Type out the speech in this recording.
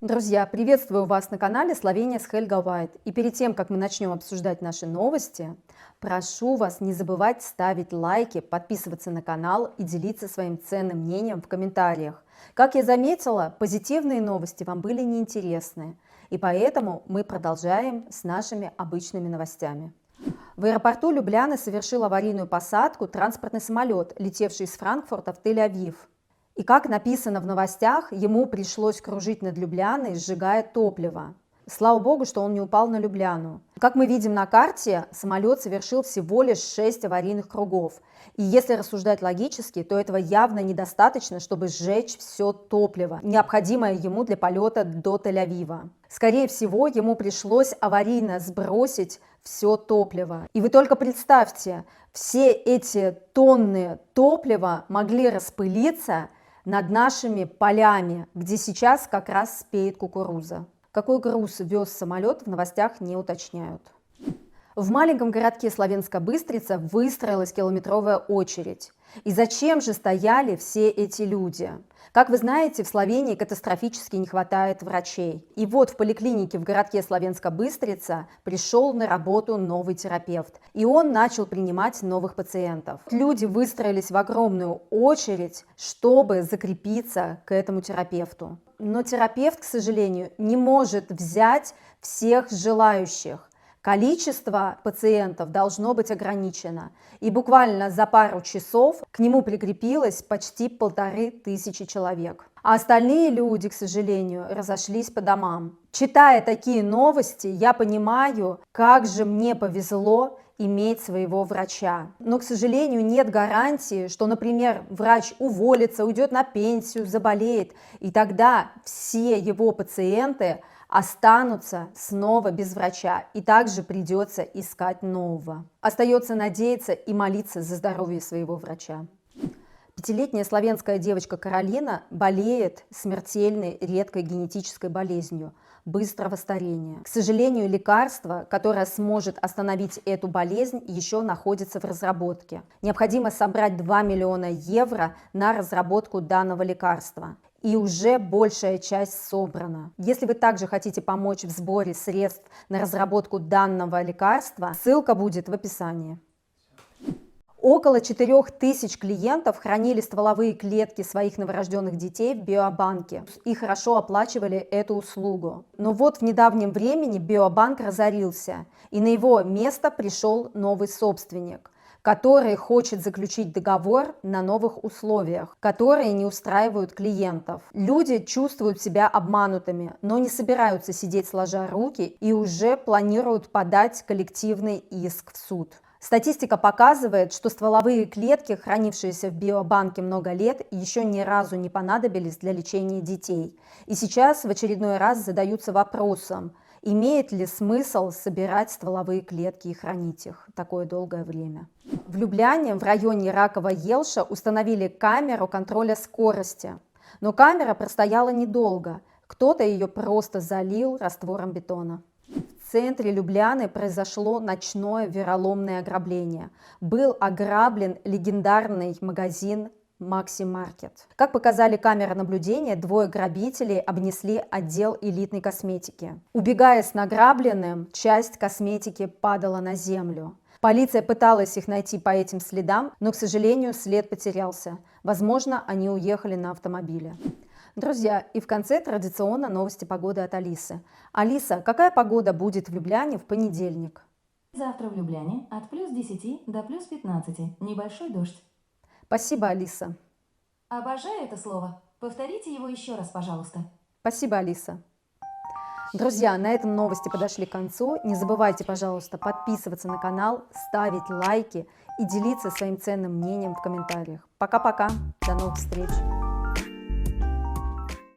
Друзья, приветствую вас на канале Словения с Хельга Вайт. И перед тем, как мы начнем обсуждать наши новости, прошу вас не забывать ставить лайки, подписываться на канал и делиться своим ценным мнением в комментариях. Как я заметила, позитивные новости вам были неинтересны, и поэтому мы продолжаем с нашими обычными новостями. В аэропорту Любляны совершил аварийную посадку транспортный самолет, летевший из Франкфурта в Тель-Авив. И как написано в новостях, ему пришлось кружить над Любляной, сжигая топливо. Слава богу, что он не упал на Любляну. Как мы видим на карте, самолет совершил всего лишь 6 аварийных кругов. И если рассуждать логически, то этого явно недостаточно, чтобы сжечь все топливо, необходимое ему для полета до Тель-Авива. Скорее всего, ему пришлось аварийно сбросить все топливо. И вы только представьте, все эти тонны топлива могли распылиться над нашими полями, где сейчас как раз спеет кукуруза. Какой груз вез самолет, в новостях не уточняют. В маленьком городке Словенская Быстрица выстроилась километровая очередь. И зачем же стояли все эти люди? Как вы знаете, в Словении катастрофически не хватает врачей. И вот в поликлинике в городке Словенская Быстрица пришел на работу новый терапевт. И он начал принимать новых пациентов. Люди выстроились в огромную очередь, чтобы закрепиться к этому терапевту. Но терапевт, к сожалению, не может взять всех желающих. Количество пациентов должно быть ограничено, и буквально за пару часов к нему прикрепилось почти 1500 человек. А остальные люди, к сожалению, разошлись по домам. Читая такие новости, я понимаю, как же мне повезло иметь своего врача. Но, к сожалению, нет гарантии, что, например, врач уволится, уйдет на пенсию, заболеет, и тогда все его пациенты останутся снова без врача, и также придется искать нового. Остается надеяться и молиться за здоровье своего врача. Пятилетняя словенская девочка Каролина болеет смертельной редкой генетической болезнью быстрого старения. К сожалению, лекарство, которое сможет остановить эту болезнь, еще находится в разработке. Необходимо собрать 2 миллиона евро на разработку данного лекарства. И уже большая часть собрана. Если вы также хотите помочь в сборе средств на разработку данного лекарства, ссылка будет в описании. Около 4000 клиентов хранили стволовые клетки своих новорожденных детей в биобанке и хорошо оплачивали эту услугу. Но вот в недавнем времени биобанк разорился, и на его место пришел новый собственник, который хочет заключить договор на новых условиях, которые не устраивают клиентов. Люди чувствуют себя обманутыми, но не собираются сидеть сложа руки и уже планируют подать коллективный иск в суд. Статистика показывает, что стволовые клетки, хранившиеся в биобанке много лет, еще ни разу не понадобились для лечения детей. И сейчас в очередной раз задаются вопросом, имеет ли смысл собирать стволовые клетки и хранить их такое долгое время. В Любляне, в районе Раково-Елша, установили камеру контроля скорости. Но камера простояла недолго. Кто-то ее просто залил раствором бетона. В центре Любляны произошло ночное вероломное ограбление. Был ограблен легендарный магазин Макси Маркет. Как показали камеры наблюдения, двое грабителей обнесли отдел элитной косметики. Убегая с награбленным, часть косметики падала на землю. Полиция пыталась их найти по этим следам, но, к сожалению, след потерялся. Возможно, они уехали на автомобиле. Друзья, и в конце традиционно новости погоды от Алисы. Алиса, какая погода будет в Любляне в понедельник? Завтра в Любляне от плюс 10 до плюс 15. Небольшой дождь. Спасибо, Алиса. Обожаю это слово. Повторите его еще раз, пожалуйста. Спасибо, Алиса. Друзья, на этом новости подошли к концу. Не забывайте, пожалуйста, подписываться на канал, ставить лайки и делиться своим ценным мнением в комментариях. Пока-пока. До новых встреч.